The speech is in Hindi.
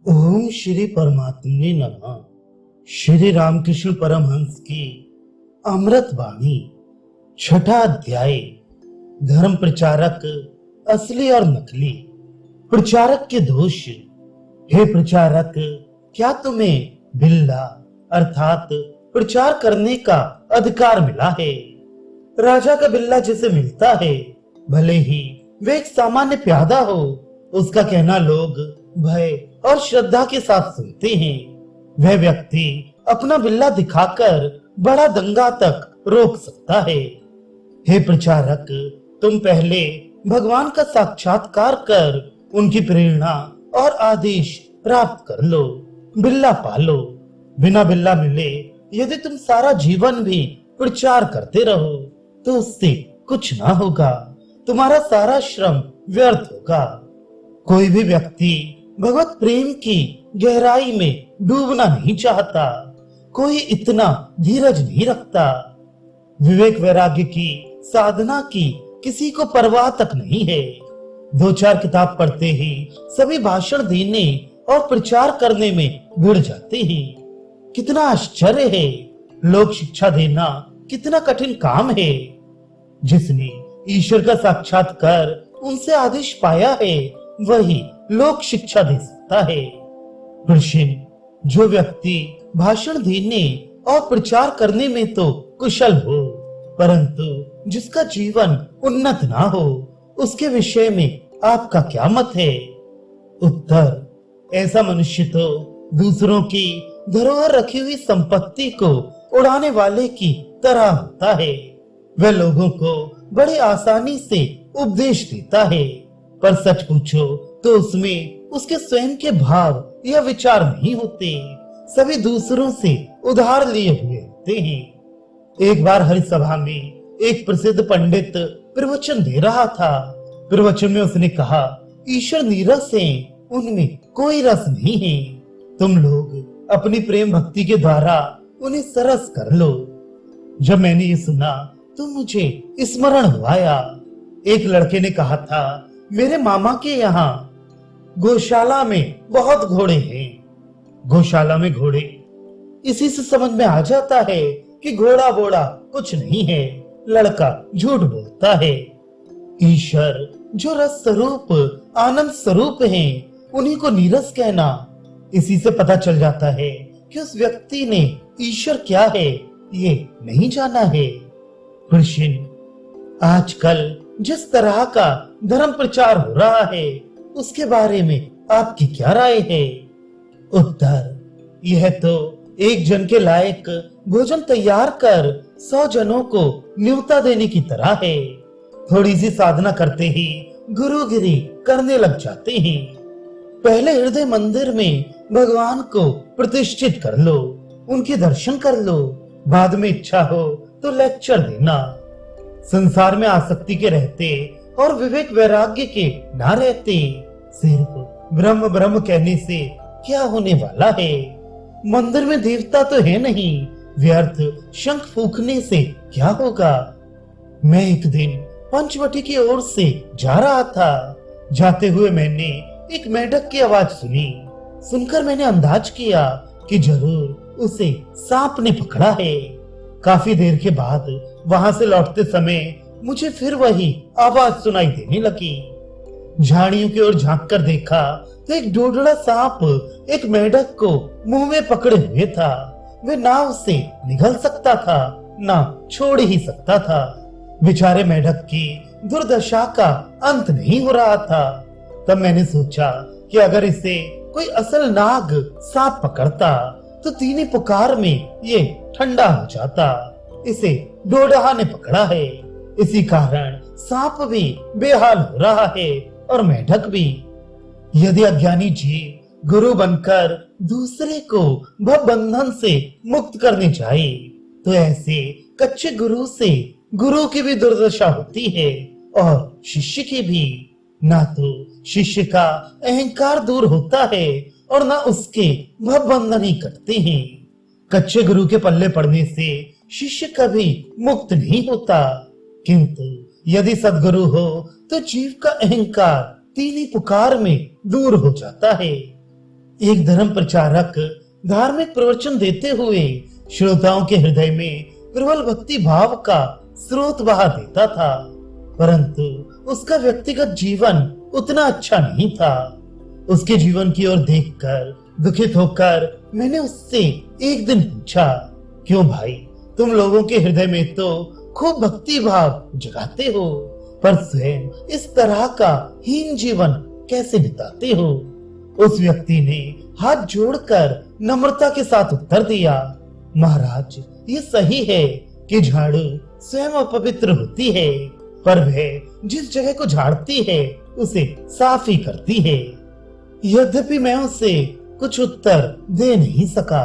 ओम श्री परमात्मने नमः। श्री रामकृष्ण परमहंस की अमृत वाणी, छठा अध्याय। धर्म प्रचारक असली और नकली। प्रचारक के दोष। हे प्रचारक, क्या तुम्हें बिल्ला अर्थात प्रचार करने का अधिकार मिला है? राजा का बिल्ला जिसे मिलता है, भले ही वे एक सामान्य प्यादा हो, उसका कहना लोग भय और श्रद्धा के साथ सुनते हैं। वह व्यक्ति अपना बिल्ला दिखाकर बड़ा दंगा तक रोक सकता है। हे प्रचारक, तुम पहले भगवान का साक्षात्कार कर उनकी प्रेरणा और आदेश प्राप्त कर लो, बिल्ला पालो। बिना बिल्ला मिले यदि तुम सारा जीवन भी प्रचार करते रहो तो उससे कुछ ना होगा, तुम्हारा सारा श्रम व्यर्थ होगा। कोई भी व्यक्ति भगवत प्रेम की गहराई में डूबना नहीं चाहता, कोई इतना धीरज नहीं रखता। विवेक वैराग्य की साधना की किसी को परवाह तक नहीं है। दो चार किताब पढ़ते ही सभी भाषण देने और प्रचार करने में भिड़ जाते हैं। कितना आश्चर्य है! लोक शिक्षा देना कितना कठिन काम है। जिसने ईश्वर का साक्षात्कार उनसे आदेश पाया है, वही लोक शिक्षा दे सकता है। प्रश्न, जो व्यक्ति भाषण देने और प्रचार करने में तो कुशल हो, परंतु जिसका जीवन उन्नत ना हो, उसके विषय में आपका क्या मत है? उत्तर, ऐसा मनुष्य तो दूसरों की धरोहर रखी हुई संपत्ति को उड़ाने वाले की तरह होता है। वह लोगों को बड़ी आसानी से उपदेश देता है, पर सच पूछो तो उसमें उसके स्वयं के भाव या विचार नहीं होते। सभी दूसरों से उधार लिए हुए होते हैं। एक बार हरि सभा में एक प्रसिद्ध पंडित प्रवचन दे रहा था। प्रवचन में उसने कहा, ईश्वर नीरस है, उनमें कोई रस नहीं है। तुम लोग अपनी प्रेम भक्ति के द्वारा उन्हें सरस कर लो। जब मैंने ये सुना तो मुझे स्मरण हुआ आया। एक लड़के ने कहा था, मेरे मामा के यहाँ गौशाला में बहुत घोड़े हैं। गौशाला में घोड़े, इसी से समझ में आ जाता है कि घोड़ा बोड़ा कुछ नहीं है। लड़का झूठ बोलता है। ईश्वर जो रस स्वरूप आनंद स्वरूप हैं, उन्हीं को नीरस कहना, इसी से पता चल जाता है कि उस व्यक्ति ने ईश्वर क्या है ये नहीं जाना है। प्रश्न, आजकल जिस तरह का धर्म प्रचार हो रहा है, उसके बारे में आपकी क्या राय है? उत्तर, यह तो एक जन के लायक भोजन तैयार कर 100 जनों को न्योता देने की तरह है। थोड़ी सी साधना करते ही गुरुगिरी करने लग जाते हैं। पहले हृदय मंदिर में भगवान को प्रतिष्ठित कर लो, उनके दर्शन कर लो, बाद में इच्छा हो तो लेक्चर देना। संसार में आसक्ति के रहते और विवेक वैराग्य के ना रहते, सिर्फ ब्रह्म ब्रह्म कहने से क्या होने वाला है? मंदिर में देवता तो है नहीं, व्यर्थ शंख फूंकने से क्या होगा? मैं एक दिन पंचवटी की ओर से जा रहा था। जाते हुए मैंने एक मेढक की आवाज सुनी। सुनकर मैंने अंदाज किया कि जरूर उसे सांप ने पकड़ा है। काफी देर के बाद वहां से लौटते समय मुझे फिर वही आवाज सुनाई देने लगी। झाड़ियों की ओर झांक कर देखा तो एक ढूंढड़ा सांप एक मेढक को मुंह में पकड़े हुए था। वे ना उससे निगल सकता था, ना छोड़ ही सकता था। बेचारे मेढक की दुर्दशा का अंत नहीं हो रहा था। तब मैंने सोचा कि अगर इसे कोई असल नाग सांप पकड़ता तो तीनी पुकार में ये ठंडा हो जाता। इसे डोडहा ने पकड़ा है, इसी कारण सांप भी बेहाल हो रहा है और मेढक भी। यदि अज्ञानी जीव गुरु बनकर दूसरे को भव बंधन से मुक्त करने जाए तो ऐसे कच्चे गुरु से गुरु की भी दुर्दशा होती है और शिष्य की भी। ना तो शिष्य का अहंकार दूर होता है और ना उसके भव बंधन ही कटते हैं। कच्चे गुरु के पल्ले पड़ने से शिष्य कभी मुक्त नहीं होता, किंतु यदि सद्गुरु हो तो जीव का अहंकार तीनी पुकार में दूर हो जाता है। एक धर्म प्रचारक धार्मिक प्रवचन देते हुए श्रोताओं के हृदय में प्रबल भक्ति भाव का स्रोत बहा देता था, परंतु उसका व्यक्तिगत जीवन उतना अच्छा नहीं था। उसके जीवन की ओर देखकर दुखित होकर मैंने उससे एक दिन पूछा, क्यों भाई, तुम लोगों के हृदय में तो खूब भक्ति भाव जगाते हो, पर स्वयं इस तरह का हीन जीवन कैसे बिताते हो? उस व्यक्ति ने हाथ जोड़कर नम्रता के साथ उत्तर दिया, महाराज, ये सही है कि झाड़ू स्वयं अपवित्र होती है, पर वह जिस जगह को झाड़ती है उसे साफ ही करती है। यद्यपि मैं उसे कुछ उत्तर दे नहीं सका,